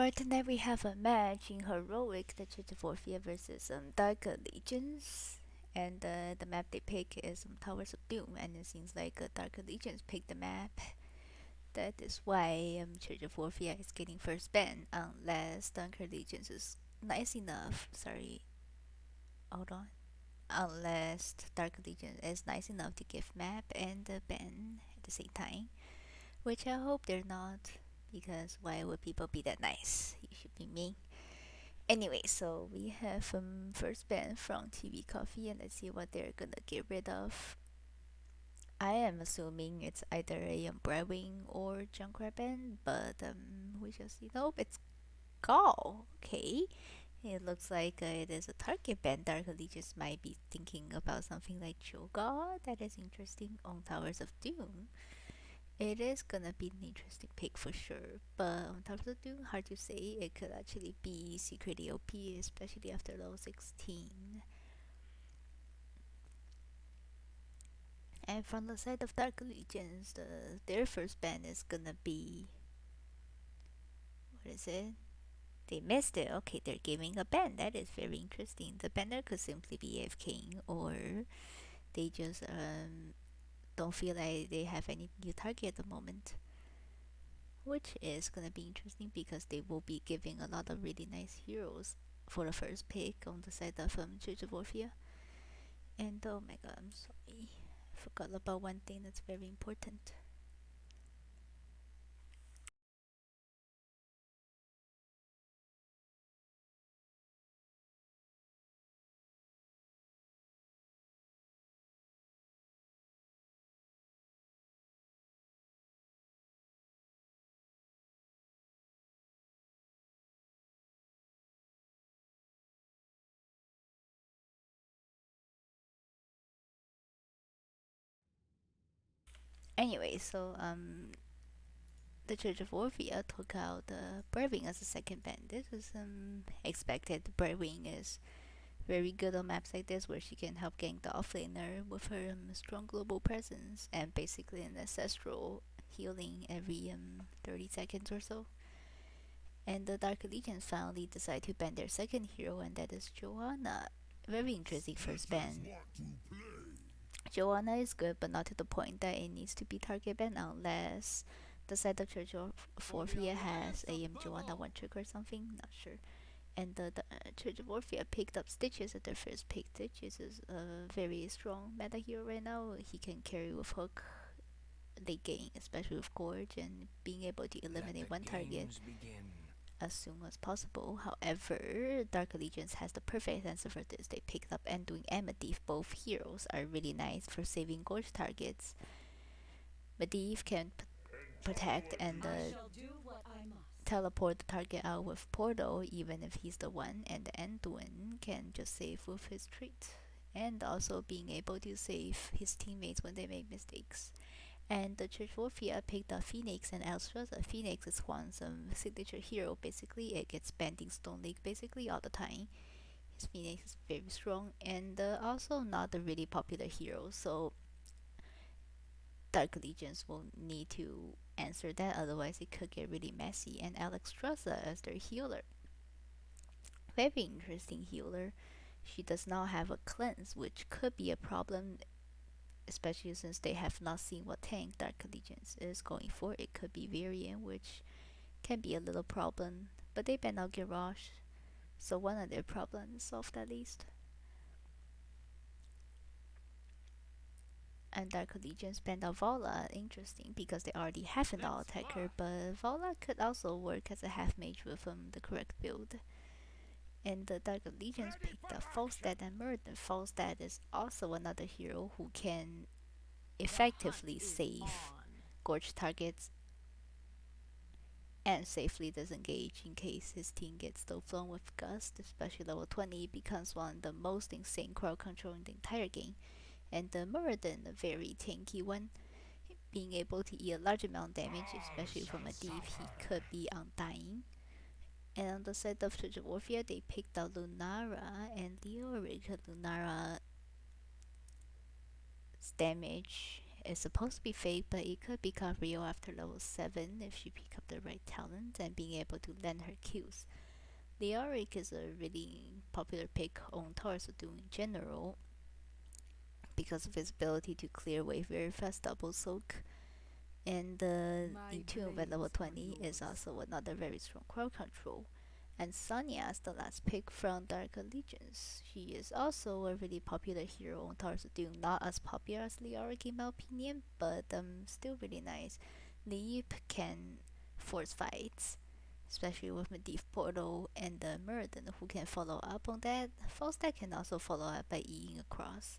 Right, tonight we have a match in Heroic, the Church of Orphea versus Dark Legions. And the map they pick is Towers of Doom, and it seems like Dark Legions picked the map. That is why Church of Orphea is getting first ban, unless Dark Legions is nice enough. Sorry, hold on. Unless Dark Legion is nice enough to give map and ban at the same time, which I hope they're not, because why would people be that nice? You should be mean. Anyway, so we have first band from TV Coffee, and let's see what they're gonna get rid of. I am assuming it's either a Brewing or Junkrat band, but we shall see. Nope, it's Gall. Okay, it looks like it is a target band. Dark Allegiance might be thinking about something like Cho'Gath. That is interesting on Towers of Doom. It is gonna be an interesting pick for sure, but on top of the Doom, hard to say. It could actually be Secret AOP, especially after level 16. And from the side of Dark Legions, their first ban is gonna be. What is it? They missed it. Okay, they're giving a ban. That is very interesting. The banner could simply be AFKing, or they just don't feel like they have any new target at the moment, which is gonna be interesting because they will be giving a lot of really nice heroes for the first pick on the side of Church of Orphea. And oh my god, I'm sorry, I forgot about one thing that's very important. Anyway, so the Church of Orphea took out Brewing as a second band. This is expected. Brewing is very good on maps like this where she can help gank the offlaner with her strong global presence and basically an ancestral healing every 30 seconds or so. And the Dark Legions finally decide to ban their second hero, and that is Joanna. Very interesting first ban. Joanna is good, but not to the point that it needs to be target banned unless the side of Church of Orphea has a Joanna one trick or something. Not sure. And the Church of Orphea picked up Stitches at their first pick. Stitches is a very strong meta hero right now. He can carry with hook late game, especially with Gorge, and being able to eliminate one target as soon as possible. However, Dark Allegiance has the perfect answer for this. They picked up Enduing and Medivh. Both heroes are really nice for saving Gorge targets. Medivh can protect and teleport the target out with Portal, even if he's the one, and the Enduin can just save with his trait. And also being able to save his teammates when they make mistakes. And the Church Orphea picked up Phoenix and Elstra's. Phoenix is Juan's signature hero. Basically, it gets banned in Stone League basically all the time. His Phoenix is very strong and also not a really popular hero. So Dark Legions will need to answer that, otherwise it could get really messy. And Alex Struzza as their healer. Very interesting healer. She does not have a cleanse, which could be a problem, especially since they have not seen what tank Dark Allegiance is going for. It could be Varian, which can be a little problem, but they ban out Garage, so one of their problems is solved at least. And Dark Allegiance banned out Vala, interesting because they already have an all attacker, but Vala could also work as a half mage with the correct build. And the Dark Allegiance picked up Falstad and Murden. Falstad is also another hero who can effectively save Gorge targets and safely disengage in case his team gets still flown with Gust, especially level 20, becomes one of the most insane crowd control in the entire game. And the Muradin, a very tanky one, being able to eat a large amount of damage, especially from a deep, he could be undying. And on the side of Church of Orphea, they picked out Lunara and Leoric. Lunara's damage It's supposed to be fake, but it could become real after level 7 if she pick up the right talent and being able to land her Qs. Leoric is a really popular pick on Taurus Doom in general because of his ability to clear away very fast double soak. And the Entomb at level 20 is also another very strong crowd control. And Sonya is the last pick from Dark Allegiance. She is also a really popular hero on Taurus Doom, not as popular as Leoric in my opinion, but still really nice. Leap can force fights, especially with Medivh Portal and the Muradin who can follow up on that. Falstad can also follow up by Eing across.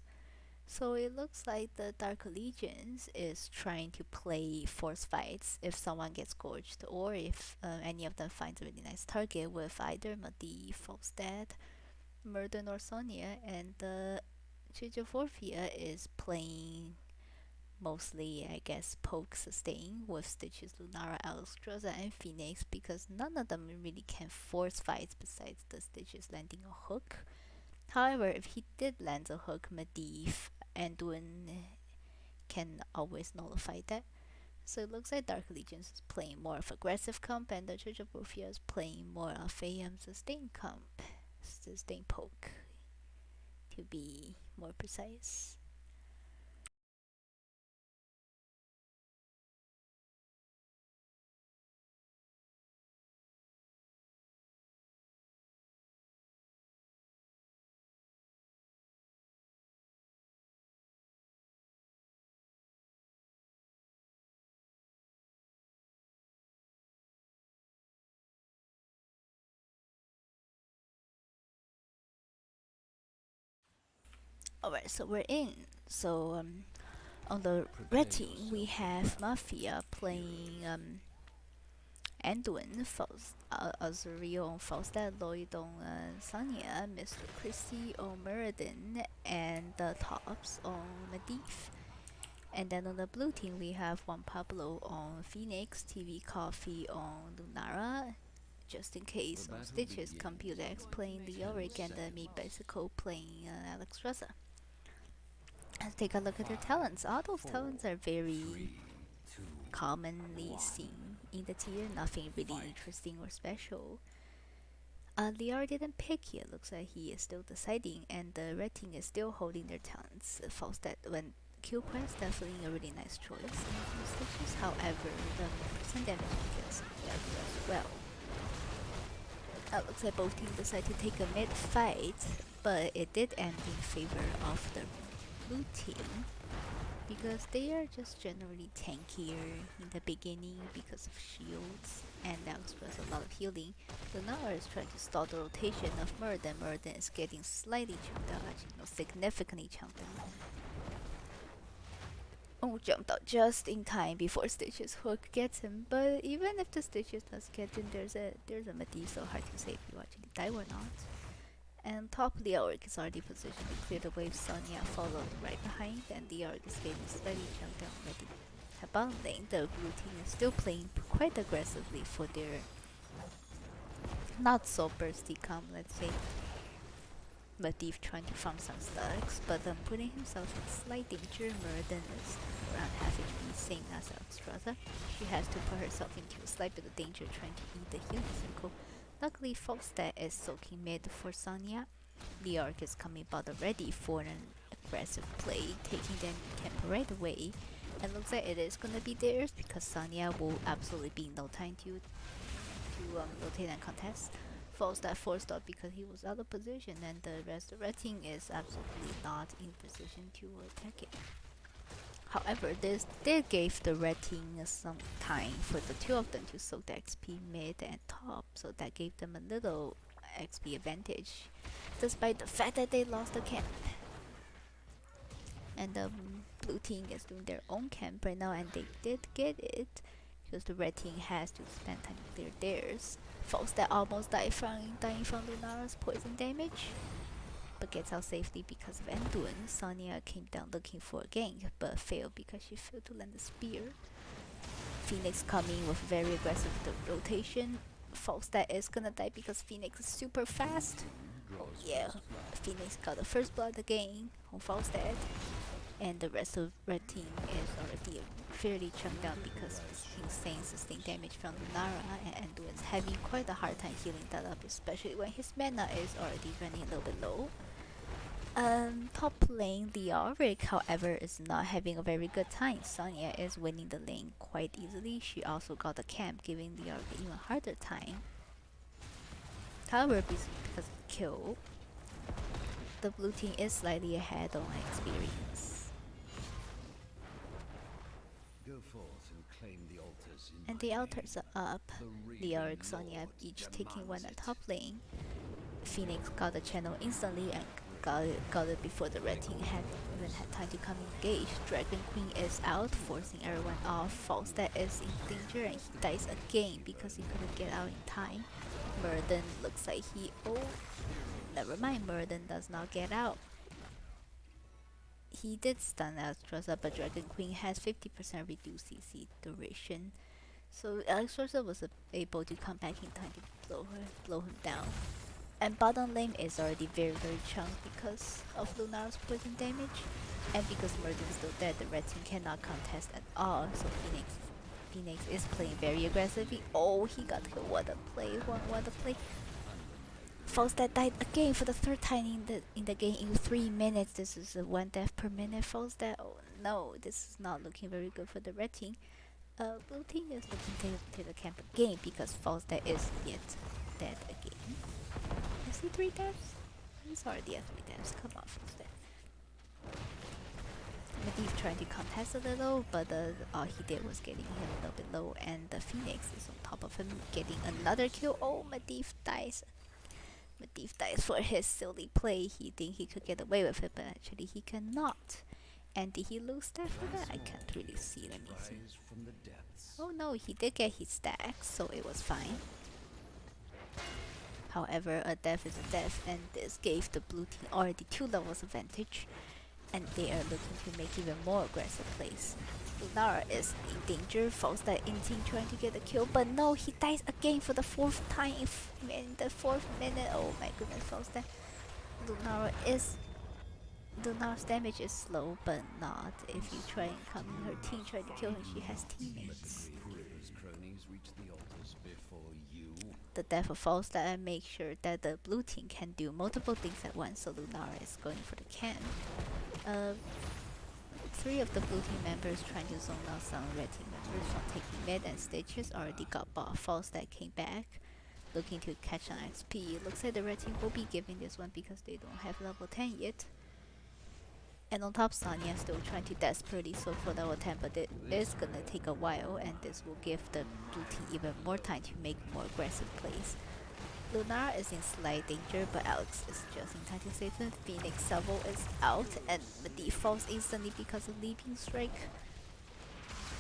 So it looks like the Dark Allegiance is trying to play force fights if someone gets scorched, or if any of them finds a really nice target with either Medivh, Falstad, Murden, or Sonya. And the Church of Orphea is playing mostly, I guess, poke sustain with Stitches, Lunara, Alexstrasza, and Phoenix because none of them really can force fights besides the Stitches landing a hook. However, if he did land a hook, Medivh Anduin can always nullify that. So it looks like Dark Allegiance is playing more of aggressive comp, and the Church of Orphea is playing more of a sustain comp, sustain poke, to be more precise. Alright, so we're in. So on the red team, we have Mafia playing Anduin, Azurio on Falstad, Lloyd on Sonya, Mr. Christie on Muradin, and the tops on Medivh. And then on the blue team, we have Juan Pablo on Phoenix, TV Coffee on Lunara, just in case on Stitches, Computer X playing Leoric, and the Me Bicycle playing Alexstrasza. Let's take a look at their talents. All those talents are very commonly seen in the tier, nothing really interesting or special. Liar didn't pick yet, looks like he is still deciding, and the red team is still holding their talents. Falstad when Q Quest definitely a really nice choice in Stitches, however, the percent damage gets as well. Looks like both teams decide to take a mid fight, but it did end in favor of the blue team because they are just generally tankier in the beginning because of shields, and that express a lot of healing. Lunara is trying to stall the rotation of Murden. Murden is getting slightly chunked out, actually significantly chunked out. Oh, jumped out just in time before Stitch's hook gets him, but even if the Stitches does get him, there's a Medivh, so hard to say if you actually die or not. And top Leoric is already positioned to clear the wave. Sonya followed right behind, and Leoric is getting slightly jumped down already. At bottom lane, the blue team is still playing quite aggressively for their not so bursty comp, let's say. Medivh trying to farm some stacks, but putting himself in slight danger. Muradin is around half HP, same as Alexstrasza. She has to put herself into a slight bit of danger trying to eat the healing circle. Luckily, Falstad is soaking mid for Sonya. Leoric is coming bottom ready for an aggressive play, taking the camp right away. And looks like it is gonna be theirs because Sonya will absolutely be no time to rotate and contest. Falstad forced up because he was out of position, and the rest of the red team is absolutely not in position to attack it. However, this did give the red team some time for the two of them to soak the XP mid and top, so that gave them a little XP advantage, despite the fact that they lost the camp. And the blue team is doing their own camp right now, and they did get it, because the red team has to spend time to clear theirs. Falstad almost dying from Lunara's poison damage, but gets out safely because of Anduin. Sonya came down looking for a gank, but failed because she failed to land the spear. Phoenix coming with very aggressive rotation. Falstad is gonna die because Phoenix is super fast. Oh yeah, Phoenix got the first blood again on Falstad. and the rest of red team is already fairly chunked down because insane sustained damage from Lunara, and Endo is having quite a hard time healing that up, especially when his mana is already running a little bit low. Top lane, the Auric, however, is not having a very good time. Sonya is winning the lane quite easily. She also got the camp, giving the Auric even harder time. However, because of the kill, the blue team is slightly ahead on experience. Go forth and claim the altars in And the altars are up. The Auric, Sonya each taking one at top lane. Phoenix got the channel instantly and got it before the red team had even had time to come engage. Dragon Queen is out, forcing everyone off. Falstad is in danger and he dies again because he couldn't get out in time. Murden looks like he... oh, never mind, Murden does not get out. He did stun Alexstrasza, but Dragon Queen has 50% reduced CC duration. So Alexstrasza was able to come back in time to blow him down. And bottom lane is already very chunked because of Lunara's poison damage. And because Murden's still dead, the red team cannot contest at all. So Phoenix is playing very aggressively. Oh, he got killed. What a play. What a play. Falstad died again for the third time in the game in 3 minutes. This is a 1 death per minute. Falstad, oh no, this is not looking very good for the red team. Blue team is looking to take the camp again because Falstad is yet dead again. Is he 3 deaths? He's already at 3 deaths. Come on, Falstad. Medivh trying to contest a little, but all he did was getting him a little bit low, and the Phoenix is on top of him, getting another kill. Oh, Medivh dies. Medivh dies for his silly play. He think he could get away with it, but actually he cannot. And did he lose that for that? I can't really see. Let me see. Oh no, he did get his stacks, so it was fine. However, a death is a death, and this gave the blue team already 2 levels advantage, and they are looking to make even more aggressive plays. Lunara is in danger, Falstad in team trying to get a kill, but no, he dies again for the 4th time in the 4th minute. Oh my goodness, Falstad. Lunara's damage is slow, but not if you try and come in her team, try to kill her, she has teammates. The death of Falstad makes sure that the blue team can do multiple things at once, so Lunara is going for the camp. 3 of the blue team members trying to zone out some red team members from taking mid, and Stitches already got bought. Falstad came back, looking to catch on XP. Looks like the red team will be giving this one because they don't have level 10 yet. And on top, Sonya still trying to desperately soak for level 10, but it is gonna take a while, and this will give the blue team even more time to make more aggressive plays. Lunara is in slight danger, but Alex is just in time to save him. Phoenix Salvo is out, and Medivh falls instantly because of Leaping Strike.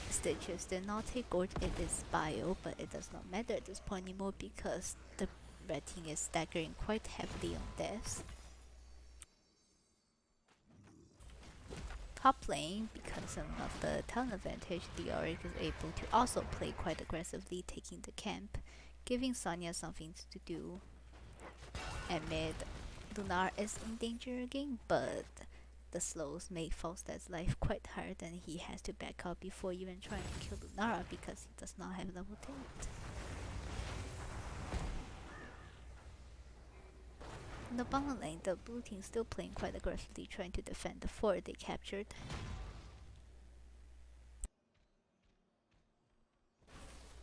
Stitches did not take gold in this bio, but it does not matter at this point anymore because the red team is staggering quite heavily on deaths. Top lane, because of the talent advantage, the Auric is able to also play quite aggressively, taking the camp, giving Sonya something to do. And mid, Lunara is in danger again, but the slows make Falstad's life quite hard, and he has to back up before even trying to kill Lunara because he does not have level 10 yet. In the bottom lane, the blue team still playing quite aggressively, trying to defend the fort they captured.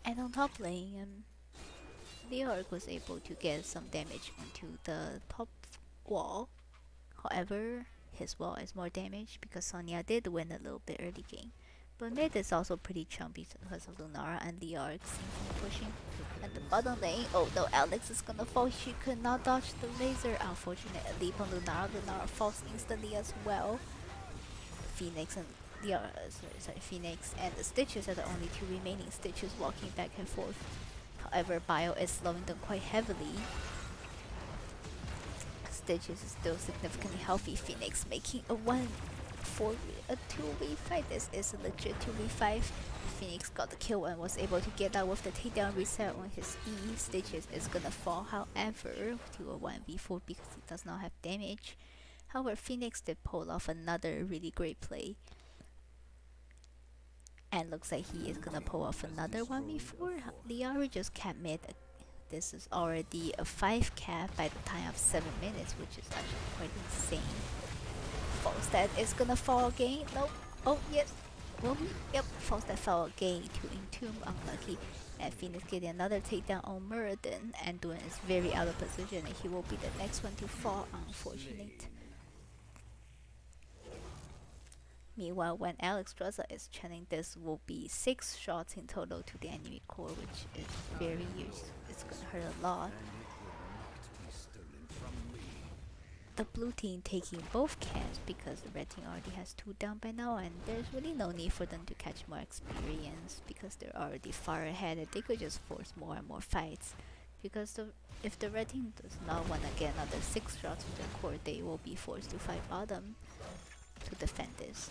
And on top lane, the Auric was able to get some damage onto the top wall. However, his wall is more damaged because Sonya did win a little bit early game. But mid is also pretty chumpy because of Lunara and the Auric seems to be pushing. At the bottom lane, oh no, Alex is gonna fall. She could not dodge the laser. Unfortunate leap on Lunara. Lunara falls instantly as well. Phoenix and Phoenix and the Stitches are the only 2 remaining Stitches walking back and forth. However, Bio is slowing them quite heavily. Stitches is still significantly healthy. Phoenix making a 2v5. This is a legit 2v5. Phoenix got the kill and was able to get out with the takedown reset on his E. Stitches is gonna fall, however, to a 1v4 because he does not have damage. However, Phoenix did pull off another really great play. And looks like he is gonna pull off another 1v4. Liari just kept mid. This is already a 5 cap by the time of 7 minutes, which is actually quite insane. Falstad is gonna fall again. Nope. Oh, yes. Will he? Yep. Falstad fell again to Entomb. Unlucky. And Phoenix getting another takedown on Muradin. And Duan is very out of position, and he will be the next one to fall, unfortunate. Meanwhile, when Alex Draza is chanting, this will be 6 shots in total to the enemy core, which is very useful. It's gonna hurt a lot. The blue team taking both cans because the red team already has 2 down by now, and there's really no need for them to catch more experience because they're already far ahead and they could just force more and more fights. Because if the red team does not want to get another 6 shots to their core, they will be forced to fight bottom to defend this.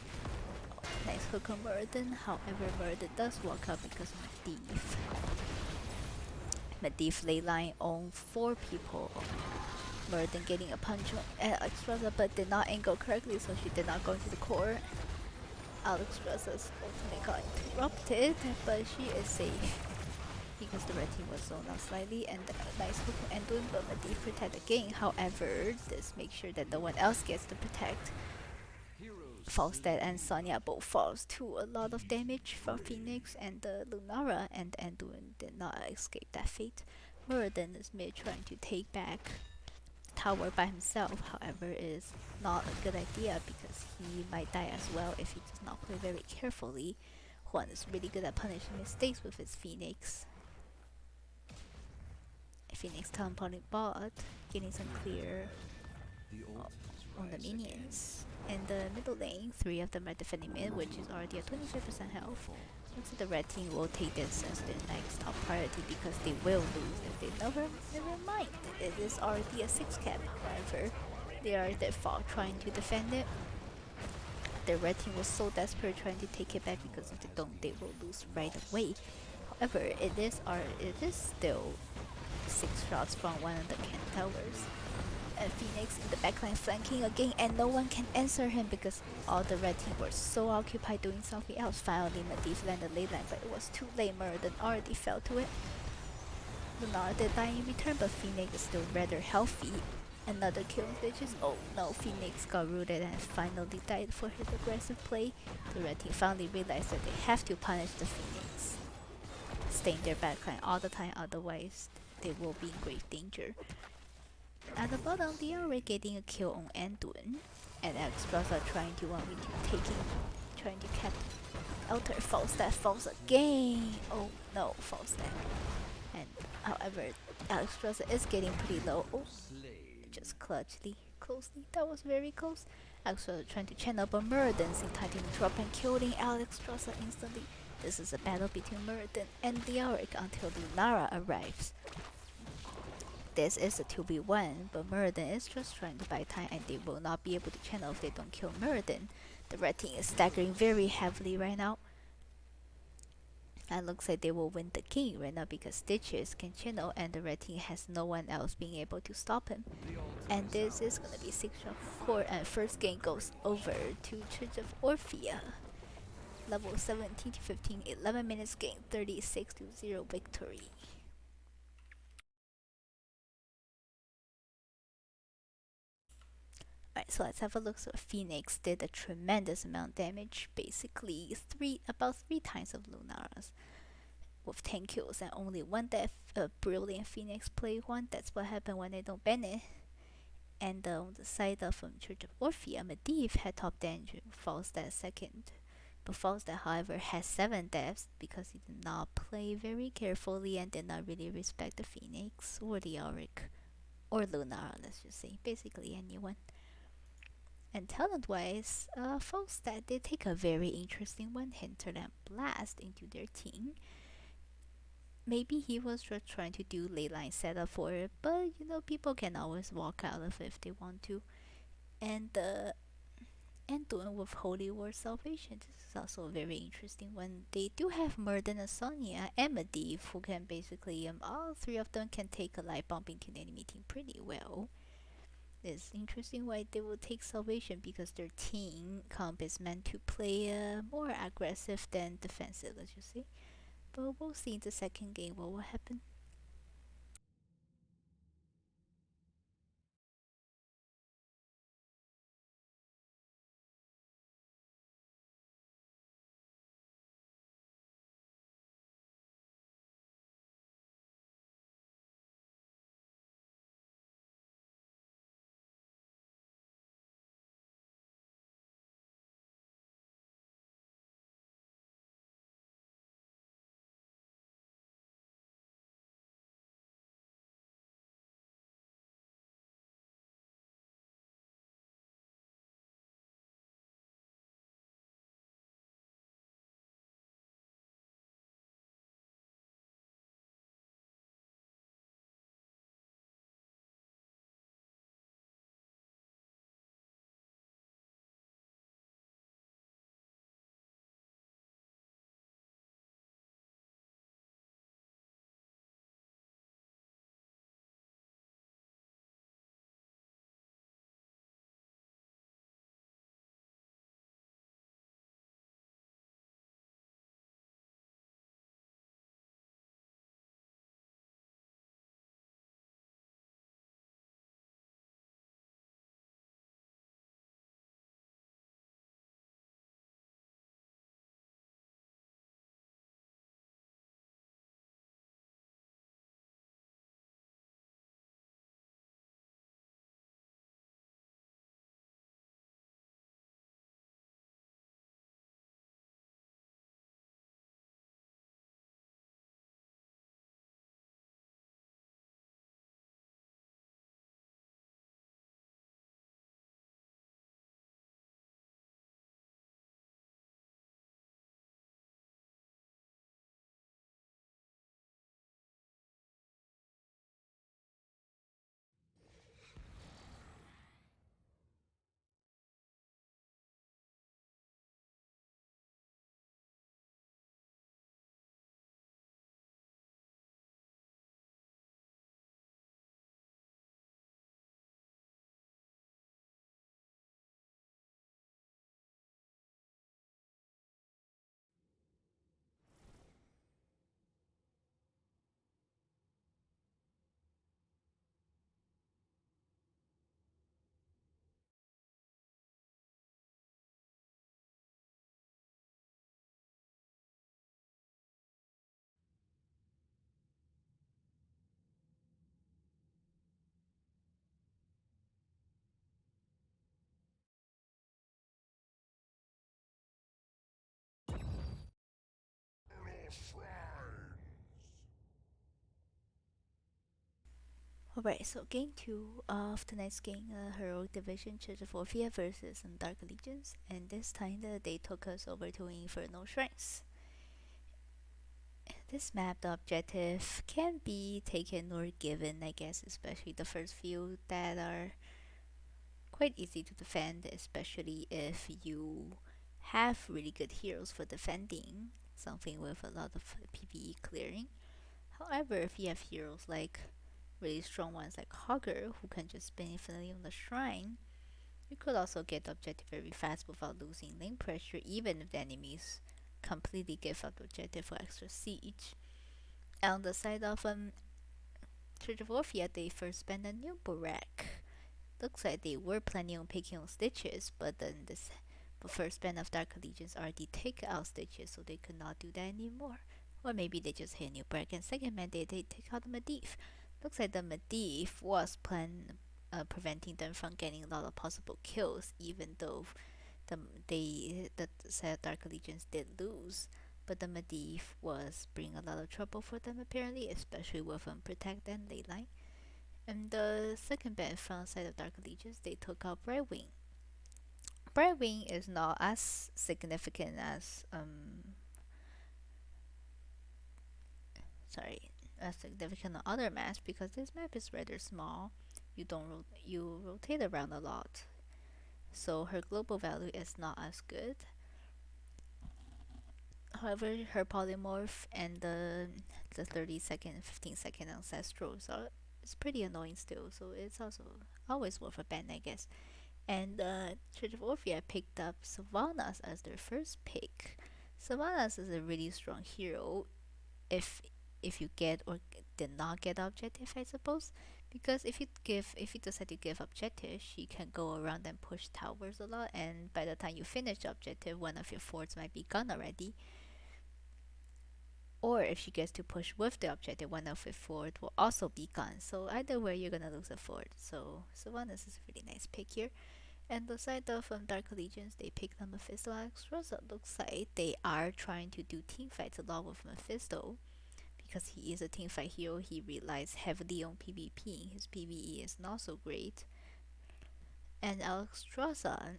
Nice hook on Murden. However, Murden does walk out because of Medivh. Medivh lay line on 4 people. Murden getting a punch on Alex Raza, but did not angle correctly, so she did not go into the core. Alex Raza's ultimate got interrupted, but she is safe because the red team was zoned out slightly, and nice hook and doing, but Medivh protect again. However, this makes sure that no one else gets to protect. Falstad and Sonya both falls to a lot of damage from Phoenix, and Lunara and Anduin did not escape that fate. Muradin is mid trying to take back tower by himself, however, is not a good idea because he might die as well if he does not play very carefully. Juan is really good at punishing mistakes with his Phoenix. Phoenix teleporting bot, getting some clear on the minions. In the middle lane, 3 of them are defending mid, which is already at 25% health. Looks like the red team will take this as their next top priority because they will lose if they never mind. It is already a 6 cap, however, they are at their fault trying to defend it. The red team was so desperate trying to take it back because if they don't, they will lose right away. However, it is still 6 shots from one of the can towers. And Phoenix in the backline flanking again, and no one can answer him because all the red team were so occupied doing something else. Finally, Medivh landed late line, but it was too late. Muradin already fell to it. Lunar did die in return, but Phoenix is still rather healthy. Another kill on bitches. Oh no, Phoenix got rooted and finally died for his aggressive play. The red team finally realized that they have to punish the Phoenix. Stay in their backline all the time, otherwise they will be in grave danger. At the bottom, they are getting a kill on Anduin, and Alex Braza trying to 1v2 trying to cap Alter. Falstad falls again. Oh no, Falstad. And however, Alex Braza is getting pretty low. Oh, just closely. That was very close. Alex Braza trying to channel, but Muradin seemed to interrupt and killing Alex Braza instantly. This is a battle between Muradin and Liaric until Lunara arrives. This is a 2v1, but Muradin is just trying to buy time and they will not be able to channel if they don't kill Muradin. The red team is staggering very heavily right now. And looks like they will win the game right now because Stitches can channel and the red team has no one else being able to stop him. And this is gonna be 6 shot core, and first game goes over to Church of Orphea. Level 17 to 15, 11 minutes game, 36-0 victory. Alright, so let's have a look. So Phoenix did a tremendous amount of damage, basically about 3 times of Lunara's, with 10 kills and only 1 death. Brilliant Phoenix play 1. That's what happened when they don't ban it. And on the side of Church of Orphea, Medivh had top danger, Falstad second. But Falstad, however, has 7 deaths because he did not play very carefully and did not really respect the Phoenix or the Auric or Lunara, let's just say, basically anyone. And talent-wise, Falstad did take a very interesting one hinterland blast into their team. Maybe he was just trying to do ley line setup for it, but you know, people can always walk out of it if they want to. And doing with Holy War Salvation, this is also a very interesting one. They do have Murden and Sonya and Medivh, who can basically all 3 of them can take a light bomb into the enemy team pretty well. It's interesting why they will take salvation because their team comp is meant to play more aggressive than defensive, let's just say. But we'll see in the second game what will happen. Alright, so game 2 of tonight's game, Heroic Division Church of Orphea versus Dark Legions, and this time they took us over to Infernal Shrines. This map, the objective can be taken or given, I guess, especially the first few that are quite easy to defend, especially if you have really good heroes for defending, something with a lot of PvE clearing. However, if you have heroes like really strong ones like Hogger who can just spin infinitely on the shrine, you could also get the objective very fast without losing lane pressure, even if the enemies completely give up the objective for extra siege. On the side of Church of Orphea, they first spent a new Barak. Looks like they were planning on picking on Stitches, but then this first band of Dark Legions already take out Stitches, so they could not do that anymore. Or maybe they just hit a new Barak, and second mandate they take out the Medivh. Looks like the Medivh was preventing them from getting a lot of possible kills, even though the set of Dark Legions did lose. But the Medivh was bringing a lot of trouble for them apparently, especially with Protect and Leyline. And the second band from the side of Dark Legions, they took out Brightwing. Brightwing is not as significant as sorry, as significant on other maps because this map is rather small. You rotate around a lot, so her global value is not as good. However, her polymorph and the 30-second, 15-second ancestrals are it's pretty annoying still. So it's also always worth a ban, I guess. And Church of Orphea picked up Sylvanas as their first pick. Sylvanas is a really strong hero if you get or did not get objective, I suppose. Because if you decide to give objective, she can go around and push towers a lot, and by the time you finish the objective, one of your forts might be gone already. Or if she gets to push with the objective, one of her fort will also be gone. So either way, you're gonna lose a fort. So Sylvanas is a really nice pick here. And the side of Dark Legions, they picked up Mephisto Rosa. Looks like they are trying to do team fights a lot with Mephisto because he is a teamfight hero. He relies heavily on PvP. His PvE is not so great. And Alexstrasza,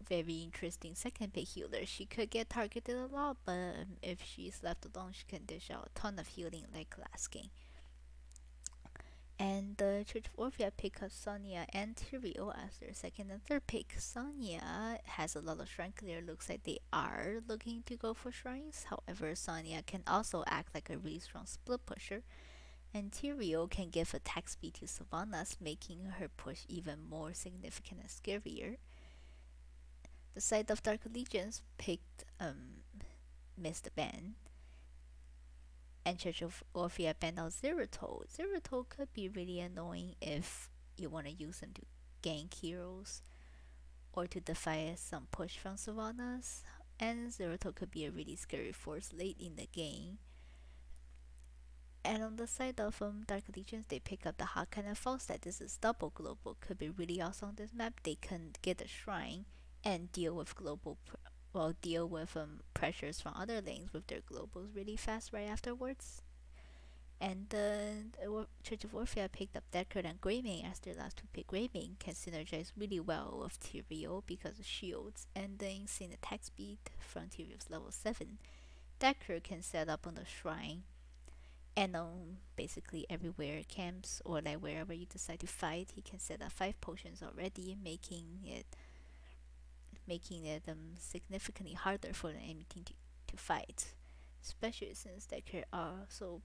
very interesting second pick healer. She could get targeted a lot, but if she's left alone, she can dish out a ton of healing like last game. And the Church of Orphea pick up Sonya and Tyrael as their second and third pick. Sonya has a lot of shrine clear. Looks like they are looking to go for shrines. However, Sonya can also act like a really strong split pusher. And Tyrael can give attack speed to Sylvanas, making her push even more significant and scarier. The side of Dark Legions picked Mr. Ben, and Church of Orphea banned out Zeratul. Zeratul could be really annoying if you want to use him to gank heroes or to defy some push from Sylvanas. And Zeratul could be a really scary force late in the game. And on the side of Dark Legions, they pick up the Hakan and Falstad. This is double global. Could be really awesome on this map. They can get a shrine and deal with deal with pressures from other lanes with their globals really fast right afterwards. And the Church of Orphea picked up Deckard and Greymane as their last two pick. Greymane can synergize really well with Tyrael because of shields and the insane attack speed from Tyrael's level 7. Deckard can set up on the shrine and on basically everywhere camps or like wherever you decide to fight, he can set up 5 potions already, making it significantly harder for the enemy team to fight. Especially since Deckard also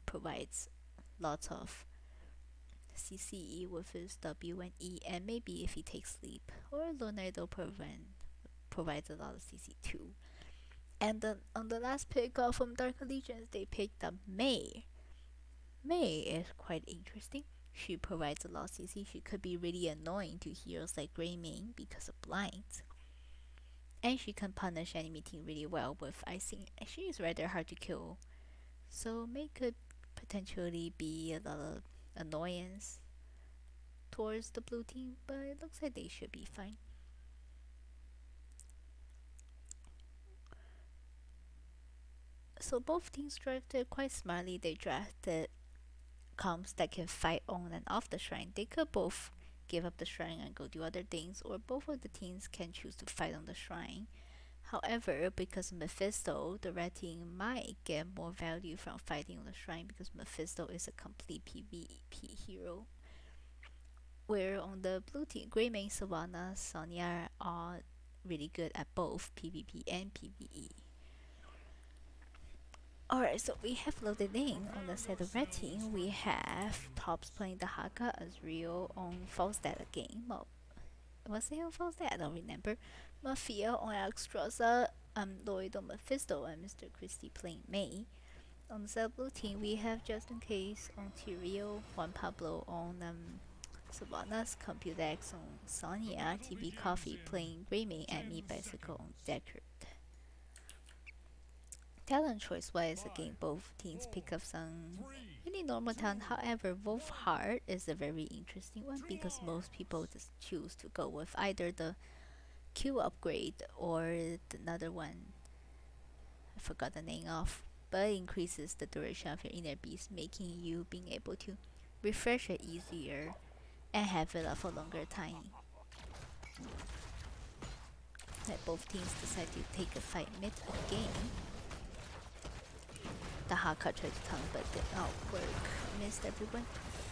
provides lots of CC with his W and E, and maybe if he takes sleep or Leonardo provides a lot of CC too. And then on the last pick from Dark Legions, they picked up Mei. Mei is quite interesting. She provides a lot of CC. She could be really annoying to heroes like Greymane because of blinds. And she can punish enemy team really well with icing. She is rather hard to kill. So Mei could potentially be a lot of annoyance towards the blue team, but it looks like they should be fine. So both teams drafted quite smartly. They drafted comps that can fight on and off the shrine. They could both give up the shrine and go do other things, or both of the teams can choose to fight on the shrine. However, because of Mephisto, the red team might get more value from fighting on the shrine because Mephisto is a complete PvP hero. Where on the blue team, Greymane, Sylvanas, Sonya are really good at both PvP and PvE. Alright, so we have loaded in on the side of red team. We have Tops playing the Haka as Rio on Falstad again. Well, was it on Falstad? I don't remember. Mafia on Alexstrasza, Lloyd on Mephisto, and Mr. Christie playing Mei. On the side of blue team, we have Just In Case on Tyrael, Juan Pablo on Sylvanas, Computer X on Sonya, TV Coffee playing Greymane, and Me Bicycle on Deckard. Talent choice wise, again, both teams pick up some really normal talent. However, Wolf Heart is a very interesting one because most people just choose to go with either the Q upgrade or another one. I forgot the name of, but it increases the duration of your inner beast, making you being able to refresh it easier and have it up for longer time. Like both teams decide to take a fight mid game. The Haka tried to tongue but did not work. Missed everyone.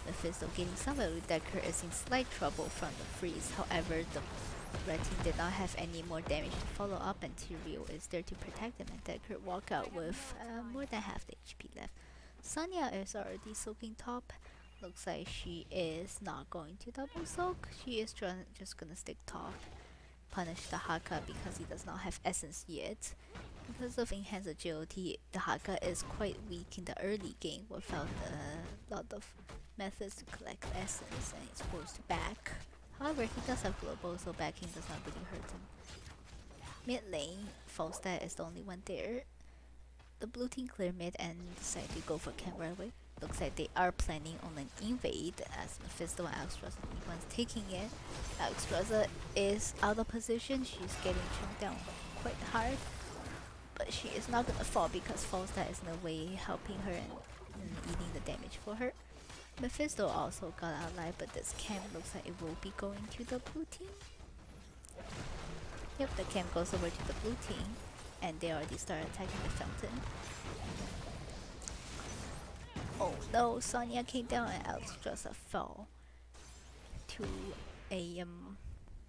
Mephisto getting somewhere with Decker is in slight trouble from the freeze. However, the red team did not have any more damage to follow up, and Tyrael is there to protect them, and Decker walk out with more than half the HP left. Sonya is already soaking top. Looks like she is not going to double soak. She is just gonna stick top. Punish the Haka because he does not have essence yet. Because of enhanced agility, the Haka is quite weak in the early game without a lot of methods to collect essence, and he's forced to back. However, he does have global, so backing does not really hurt him. Mid lane, Falstad is the only one there. The blue team clear mid and decide to go for camp right away. Looks like they are planning on an invade as Mephisto and Alexstrasza are the ones taking it. Alexstrasza is out of position, she's getting chunked down quite hard. But she is not gonna fall because Falstad is in a way helping her and eating the damage for her. Mephisto also got out alive, but this camp looks like it will be going to the blue team. Yep, the camp goes over to the blue team, and they already start attacking the fountain. Oh no, Sonya came down and Alexstrasza fell to a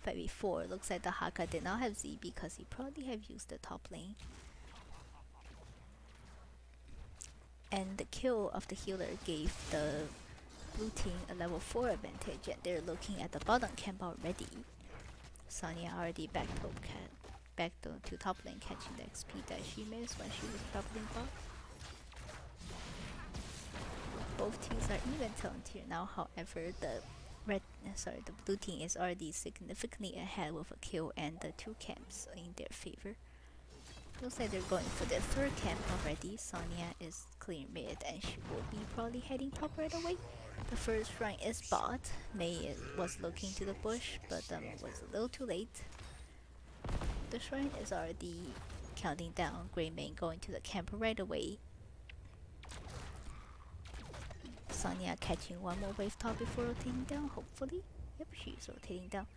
5v4. Looks like the Haka did not have Z because he probably have used the top lane. And the kill of the healer gave the blue team a level 4 advantage, and they're looking at the bottom camp already. Sonya already back to top lane, catching the XP that she missed when she was doubling bot. Both teams are even on tier now, however the blue team is already significantly ahead with a kill and the 2 camps in their favor. Looks like they're going for their 3rd camp already. Sonya is clear mid and she will be probably heading top right away. The first shrine is bot. Mei was looking to the bush, but was a little too late. The shrine is already counting down. Greymane going to the camp right away. Sonya catching one more wave top before rotating down, hopefully. Yep, she's rotating down.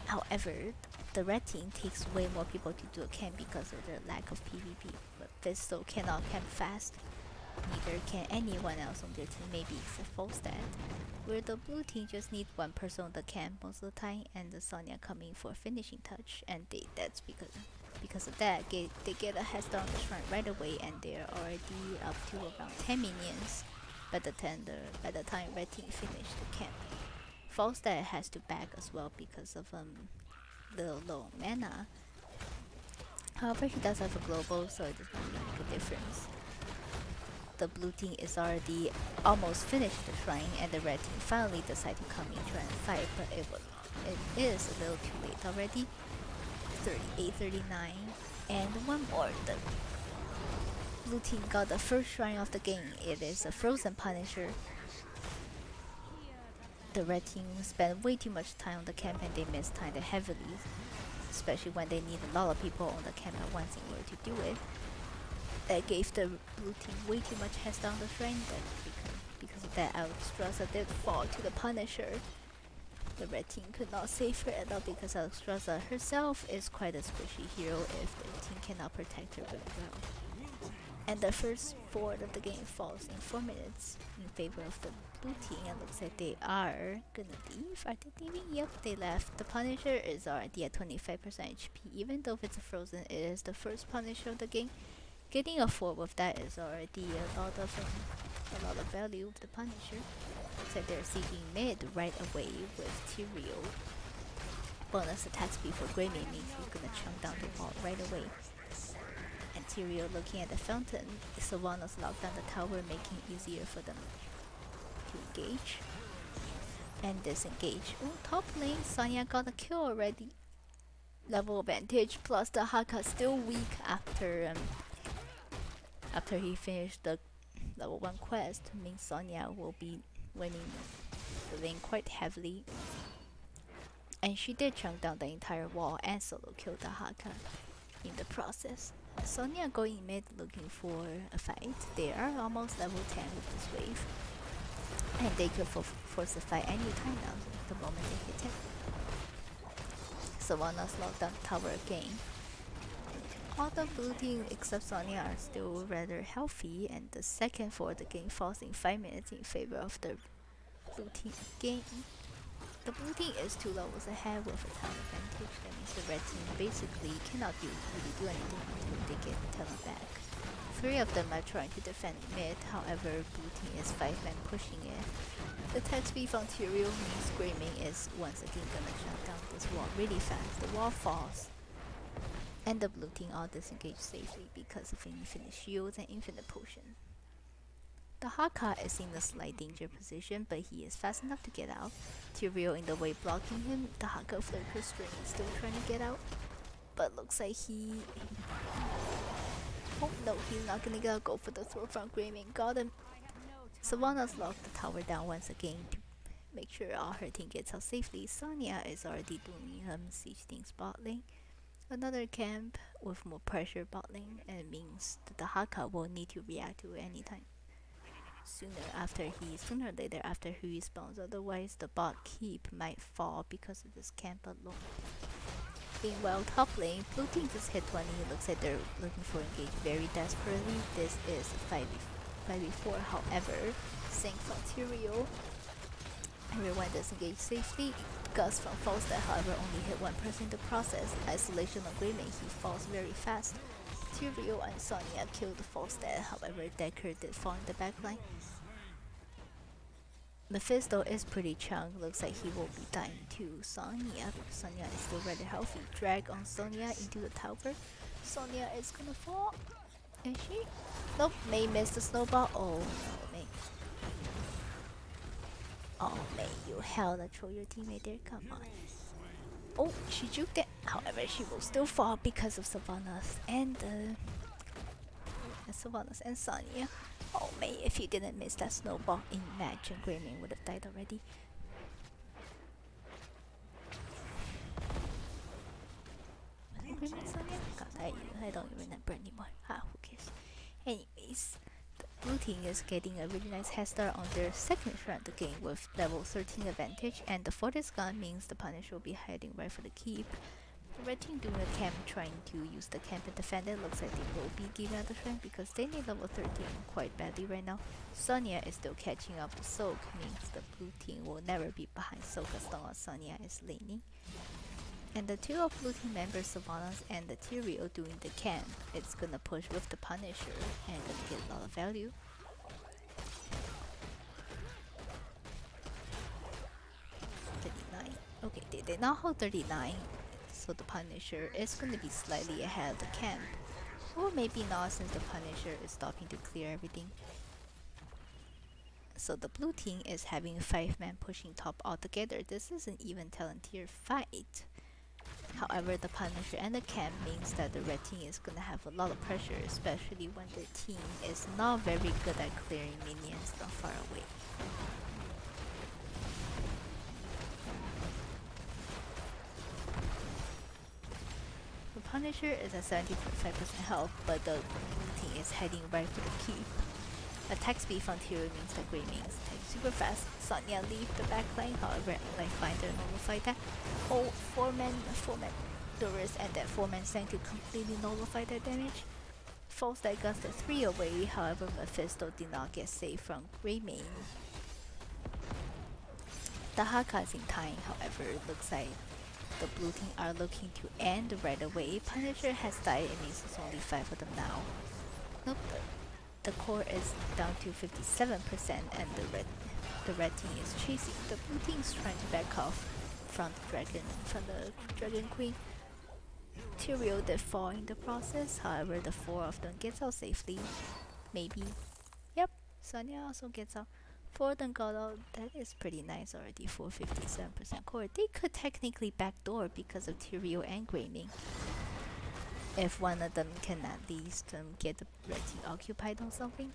However, the red team takes way more people to do a camp because of their lack of PvP, but they still cannot camp fast. Neither can anyone else on their team, maybe except Falstad. Where the blue team just need one person on the camp most of the time, and the Sonya coming for a finishing touch, and that's because of that, they get a head start on the shrine right away, and they're already up to around 10 minions by the time red team finish the camp. Falstad has to back as well because of the low mana. However, he does have a global, so it does not make a difference. The blue team is already almost finished the shrine, and the red team finally decided to come in try and fight, but it is a little too late already. 38, 39, and one more. The blue team got the first shrine of the game. It is a Frozen Punisher. The red team spent way too much time on the camp and they mistimed it heavily, especially when they need a lot of people on the camp at once in order to do it. That gave the blue team way too much head start on the shrine. Because of that, Alexstrasza did fall to the Punisher. The red team could not save her at all because Alexstrasza herself is quite a squishy hero if the team cannot protect her very well. And the first board of the game falls in 4 minutes in favor of the blue team. It looks like they are gonna leave. Are they leaving? Yep, they left. The Punisher is already at 25% HP. Even though if it's a frozen, it is the first Punisher of the game. Getting a 4 with that is already a lot of value with the Punisher. Looks like they're seeking mid right away with Tyrael. Bonus attack speed for Greymane means he's gonna chunk down the wall right away. And Tyrael looking at the fountain. Sylvanas locked down the tower, making it easier for them to engage and disengage. Oh, top lane, Sonya got a kill already. Level advantage plus the Haka still weak after he finished the level 1 quest. Means Sonya will be winning the lane quite heavily. And she did chunk down the entire wall and solo kill the Haka in the process. Sonya going mid looking for a fight. They are almost level 10 with this wave. And they could force a fight anytime now, the moment they hit it. Sylvanas locked down tower again. All the blue team except Sonya are still rather healthy, and the second for the game falls in 5 minutes in favor of the blue team again. The blue team is 2 levels ahead with a talent advantage. That means the red team basically cannot really do anything until they get the talent back. Three of them are trying to defend mid, however, blue team is 5 men pushing it. The attack speed from Tyrael means Greymane is once again gonna shut down this wall really fast. The wall falls, and the blue team all disengage safely because of infinite shields and infinite potion. The Haka is in a slight danger position, but he is fast enough to get out. Tyrael in the way blocking him. The Haka Flicker String is still trying to get out, but looks like he... Oh no, he's not gonna get out. Go for the throw from Greymane. Got him. Sylvanas locked the tower down once again to make sure all her team gets out safely. Sonya is already doing siege things bot lane. Another camp with more pressure bot lane, and it means that the Haka will need to react to it anytime sooner or later after he respawns. Otherwise, the bot keep might fall because of this camp alone. Meanwhile, top lane, blue team just hit 20. It looks like they're looking for engage very desperately. This is 5v4. However, sync from Tyrael. Everyone disengage safely. Gus from Falstad, however, only hit one person in the process. Isolation on Greymane, he falls very fast. Tyrael and Sonya killed Falstad, however, Decker did fall in the backline. Mephisto is pretty chunk, looks like he will be dying to Sonya. Sonya is still rather healthy. Drag on Sonya into the tower. Sonya is gonna fall. Is she? Nope, Mei missed the snowball. Oh no, Mei. Oh, Mei, you held a troll your teammate there, come on. Oh, she juked it. However, she will still fall because of Sylvanas and Sonya. Oh, Mei, if you didn't miss that snowball, imagine Greymane would have died already. Was it Greymane Sonya? God, I don't even remember anymore. Ah, who cares? Anyways, the blue team is getting a really nice head start on their second round of the game with level 13 advantage, and the fortress gun means the Punisher will be hiding right for the keep. The red team doing a camp, trying to use the camp and defend it. Looks like they will be giving out the strength because they need level 13 quite badly right now. Sonya is still catching up to Soak, means the blue team will never be behind Soak as long as Sonya is laning. And the two of blue team members, Sylvanas and the Tyrael doing the camp, it's gonna push with the Punisher and gonna get a lot of value. Okay, they did not hold 39. So the Punisher is going to be slightly ahead of the camp. Or maybe not, since the Punisher is stopping to clear everything. So the blue team is having 5 men pushing top altogether. This is an even Talontier fight. However, the Punisher and the camp means that the red team is going to have a lot of pressure, especially when their team is not very good at clearing minions from far away. Punisher is at 70.5% health, but the team is heading right for the keep. Attack speed from Tyrael means that Greymane is attacking super fast. Sonya leave the backline, however, Lifebinder nullified that. Oh, 4 men Doris and that 4-man Sang to completely nullify that damage. Falstad got the 3 away, however, Mephisto did not get saved from Greymane. The Haka is in time, however, it looks like the blue team are looking to end right away. Punisher has died, it means there's only 5 of them now. Nope, the core is down to 57% and the red team is chasing. The blue team is trying to back off from the Dragon Queen. Tyrael did fall in the process, however the 4 of them gets out safely. Maybe. Yep, Sonya also gets out. 4 of them got out. That is pretty nice already for 57% core. They could technically backdoor because of Tyrael and Greymane. If one of them can at least get the red team occupied on something.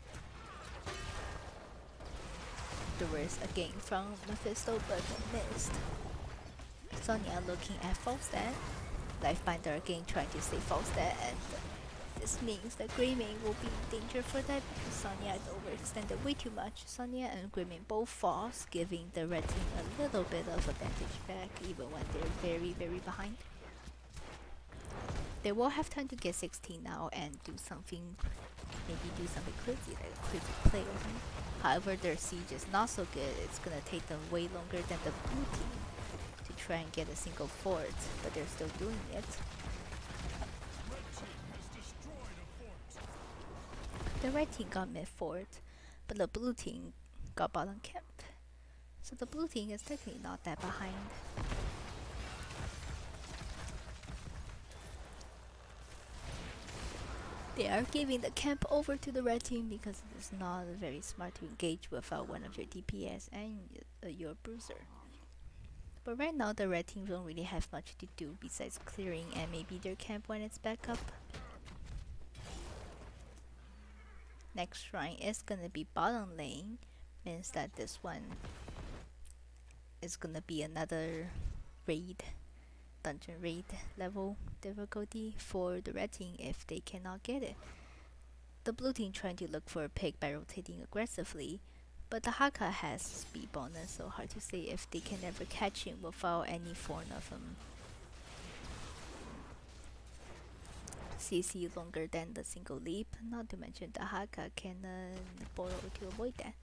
The worst again from Mephisto, but missed. Sonya looking at Falstad. Lifebinder again trying to save Falstad, and this means that Greymane will be in danger for that because Sonya has overextended way too much. Sonya and Greymane both falls, giving the red team a little bit of advantage back even when they're very, very behind. They will have time to get 16 now and do something, maybe do something crazy like a quick play or something. However, their siege is not so good. It's gonna take them way longer than the blue team to try and get a single fort, but they're still doing it. The red team got mid fort, but the blue team got bottom camp. So the blue team is technically not that behind. They are giving the camp over to the red team because it is not very smart to engage without one of your DPS and your bruiser. But right now the red team don't really have much to do besides clearing and maybe their camp when it's back up. Next shrine is gonna be bottom lane, means that this one is gonna be another raid, dungeon raid level difficulty for the red team if they cannot get it. The blue team trying to look for a pick by rotating aggressively, but the Haka has speed bonus, so hard to say if they can ever catch him without any form of CC longer than the single leap. Not to mention the Haka can borrow to avoid that.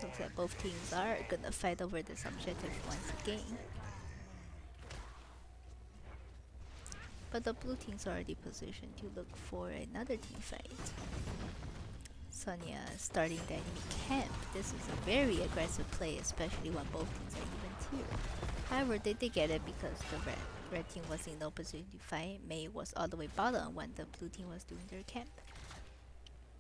Looks like both teams are gonna fight over this objective once again. But the blue team's already positioned to look for another team fight. Sonya starting the enemy camp. This is a very aggressive play, especially when both teams are even tier. However, they did get it because the red team was in no position to fight. Mei was all the way bottom when the blue team was doing their camp.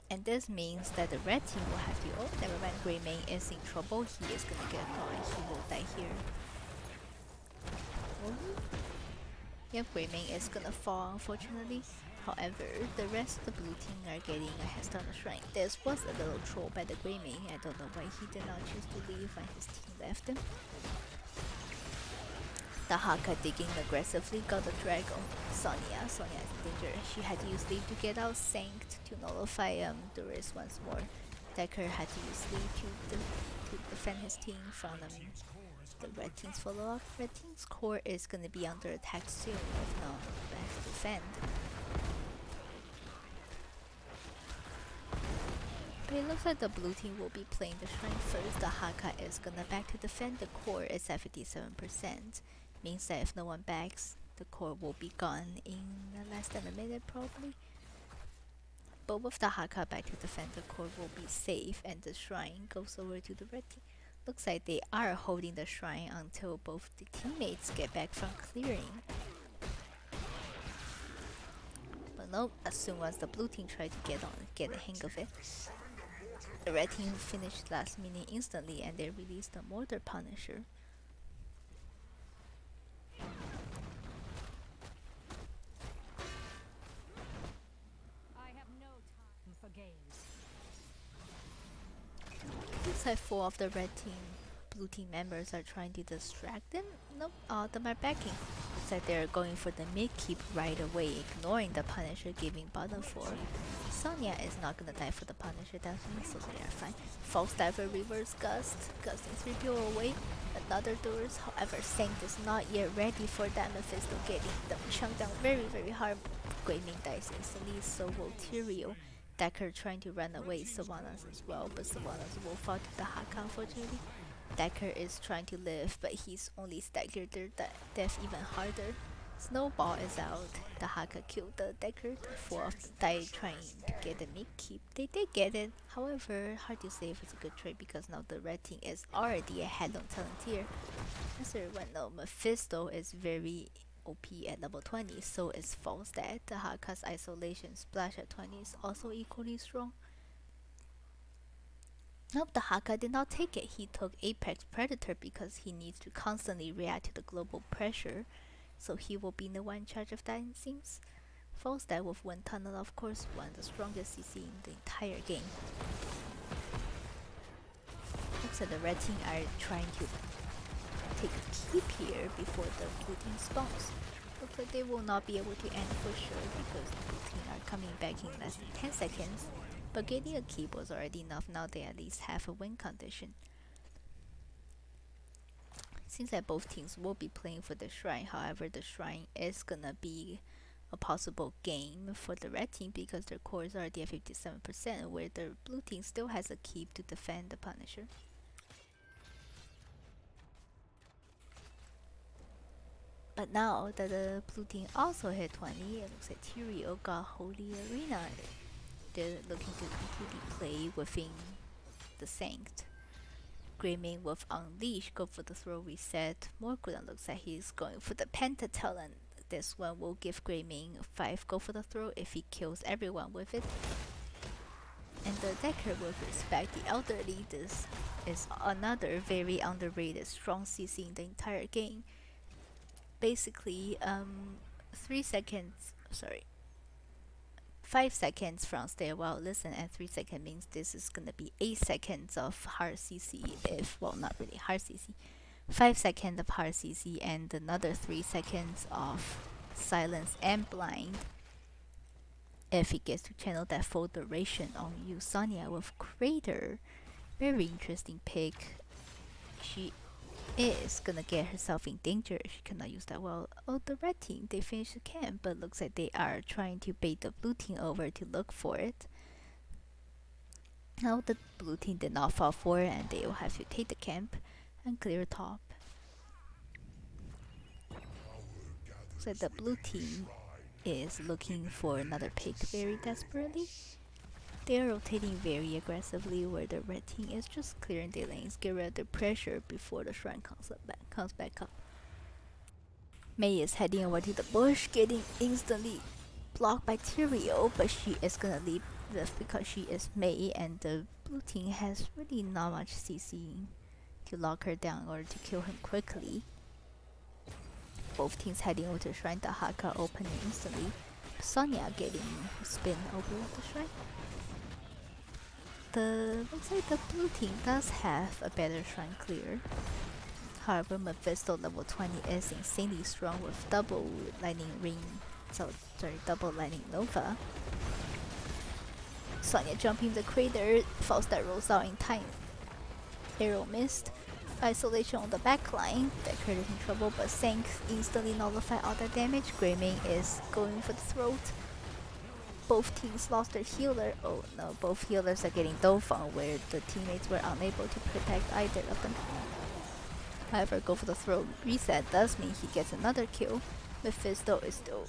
And this means that the red team will have to... Oh, never mind, Grey Mei is in trouble. He is gonna get caught and he will die here. Oh. Yep, Grey Mei is gonna fall, unfortunately. However, the rest of the blue team are getting a head start on the shrine. This was a little troll by the Grey Mei. I don't know why he did not choose to leave when his team left him. The Haka digging aggressively got the drag on Sonya. Sonya is in danger. She had to use leave to get out, sanked to nullify Doris once more. Decker had to use leave to defend his team from the red team's follow-up. Red team's core is gonna be under attack soon if not back to defend. But it looks like the blue team will be playing the shrine first. The Haka is gonna back to defend. The core is at 57%. Means that if no one backs, the core will be gone in less than a minute probably. But with the Haka back to defend, the core will be safe and the shrine goes over to the red team. Looks like they are holding the shrine until both the teammates get back from clearing. But nope, as soon as the blue team tried to get a hang of it, the red team finished last minute instantly and they released the Mortar Punisher. Looks like 4 of the blue team members are trying to distract them. Nope, all of them are backing. Looks like they're going for the mid keep right away, ignoring the Punisher giving bottom 4. Sonya is not gonna die for the Punisher definitely, so they are fine. False Diver reverse gust, gusting 3 people away. Another doors, however, Saint is not yet ready for that. Mephisto getting them chunked down very hard. Grey Mei dies instantly, so will Tyrael. Decker trying to run away, Sylvanas as well, but Sylvanas will fall to the Haka unfortunately. Decker is trying to live, but he's only staggered their death even harder. Snowball is out. The Haka killed the Decker. The 4 of them died trying to get the mid keep. They did get it. However, hard to say if it's a good trade because now the red team is already ahead on Talontier. As everyone knows, Mephisto is very OP at level 20, so is False Dad. The Haka's isolation splash at 20 is also equally strong. Nope, the Haka did not take it. He took Apex Predator because he needs to constantly react to the global pressure, so he will be the one in charge of that it seems. False Dad with Wind Tunnel, of course, one of the strongest CC in the entire game. Looks like the red team are trying to take a keep here before the blue team spawns. Looks like they will not be able to end for sure because the blue team are coming back in less than 10 seconds. But getting a keep was already enough. Now they at least have a win condition. Seems like both teams will be playing for the shrine. However, the shrine is gonna be a possible game for the red team because their core is already at 57%, where the blue team still has a keep to defend the Punisher. But now that the blue team also hit 20, it looks like Tyrio got Holy Arena. They're looking to completely play within the Sanct. Greymane with Unleash go for the throw reset. Morgulon looks like he's going for the Pentatalon. This one will give Greymane 5 go for the throw if he kills everyone with it. And the Decker with respect, the Elderly, this is another very underrated strong CC in the entire game. Basically, 3 seconds, sorry, 5 seconds from stay a while listen, and 3 seconds means this is gonna be 8 seconds of hard CC, if, well, not really hard CC. 5 seconds of hard CC and another 3 seconds of silence and blind if he gets to channel that full duration on you. Sonya with Crater, very interesting pick. She is gonna get herself in danger if she cannot use that well. Oh, the red team, they finished the camp, but looks like they are trying to bait the blue team over to look for it. Now the blue team did not fall for it, and they will have to take the camp and clear top. Looks like the blue team is looking for another pick very desperately. They are rotating very aggressively, where the red team is just clearing their lanes, get rid of the pressure before the shrine comes back up. Mei is heading over to the bush, getting instantly blocked by Tyrio, but she is gonna leave this because she is Mei, and the blue team has really not much CC to lock her down or to kill him quickly. Both teams heading over to the shrine, the Haka opening instantly. Sonya getting spin over the shrine. Looks like the blue team does have a better shrine clear. However, Mephisto level 20 is insanely strong with double lightning ring, double lightning nova. Sonya jumping the crater, false that rolls out in time. Arrow missed. Isolation on the back line. Decker is in trouble, but Sank instantly nullify all that damage. Greymane is going for the throat. Both teams lost their healer. Oh no, both healers are getting Dofang, where the teammates were unable to protect either of them. However, go for the throat reset does mean he gets another kill. Mephisto is still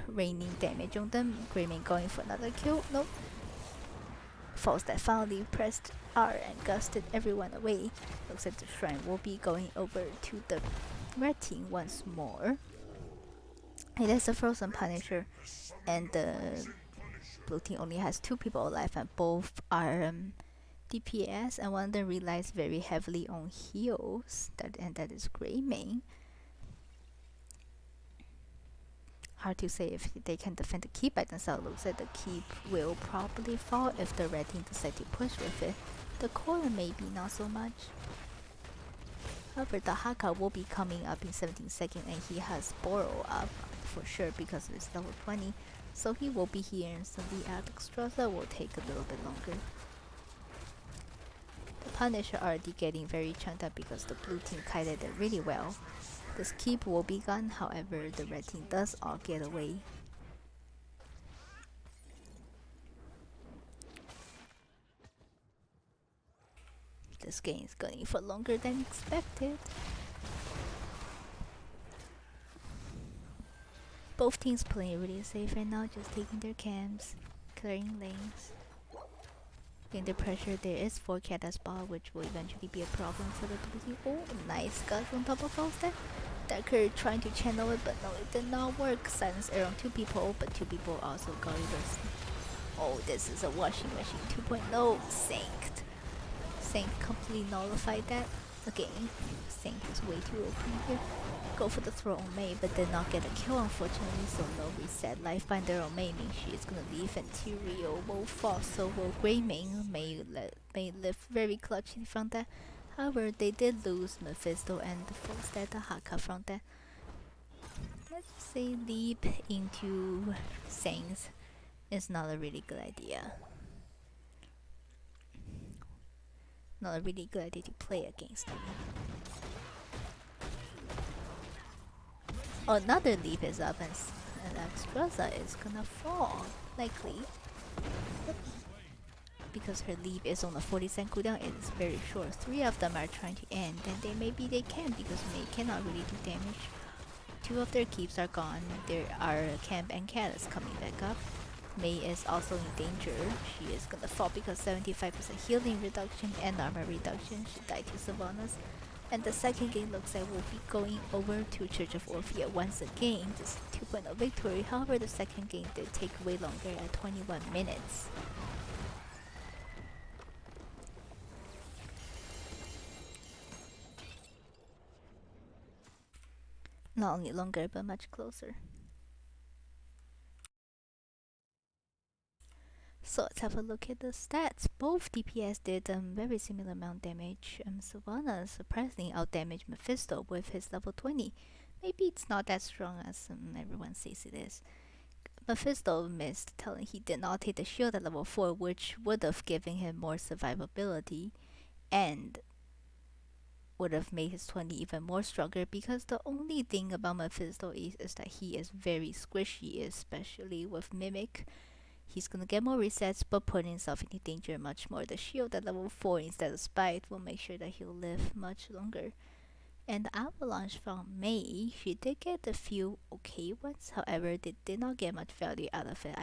raining damage on them. Greymane going for another kill. Nope. False that finally pressed R and gusted everyone away. Looks like the shrine will be going over to the red team once more. It is a frozen Punisher, and the blue team only has 2 people alive, and both are DPS, and one of them relies very heavily on heals. That is Greymane. Hard to say if they can defend the keep by themselves. Looks like the keep will probably fall if the red team decide to push with it. The core maybe not so much. However, the Haka will be coming up in 17 seconds, and he has Borrow up for sure because of his level 20. So he will be here instantly. Alexstrasza will take a little bit longer. The Punisher already getting very chunked up because the blue team kited it really well. This keep will be gone, however, the red team does all get away. This game is going for longer than expected. Both teams playing really safe right now, just taking their camps, clearing lanes. Getting the pressure, there is 4 cat as ball, which will eventually be a problem for the blue team. Oh, nice guts on top of false there. Decker trying to channel it, but no, it did not work. Silence air on 2 people, but 2 people also got reversed. Oh, this is a washing machine 2.0. Sanked. Sank completely nullified that. Again, Sank is way too OP here. Go for the throw on Mei, but did not get a kill unfortunately, so no reset. Lifebinder on Mei means she is gonna leave, and Tyrio will fall, so will Greymane. May live very clutchly from that. However, they did lose Mephisto and the full stat Haka from that. Let's say leap into Saints is not a really good idea. Not a really good idea to play against them. Another leap is up, and Alexstrasza is gonna fall, likely. Because her leap is on a 40% cooldown, it is very short. 3 of them are trying to end, and they can because Mei cannot really do damage two of their keeps are gone. There are Camp and Callus coming back up. Mei is also in danger. She is gonna fall because 75% healing reduction and armor reduction. She died to Sylvanas. And the second game looks like we'll be going over to Church of Orphea once again. This 2.0 victory. However, the second game did take way longer at 21 minutes. Not only longer, but much closer. So let's have a look at the stats. Both DPS did very similar amount damage. Sylvana surprisingly outdamaged Mephisto with his level 20. Maybe it's not as strong as everyone says it is. Mephisto missed, telling he did not take the shield at level 4, which would have given him more survivability and would have made his 20 even more stronger, because the only thing about Mephisto is that he is very squishy, especially with Mimic. He's gonna get more resets, but put himself into danger much more. The shield at level 4 instead of Spite will make sure that he'll live much longer. And the Avalanche from Mei, she did get a few okay ones, however, they did not get much value out of it.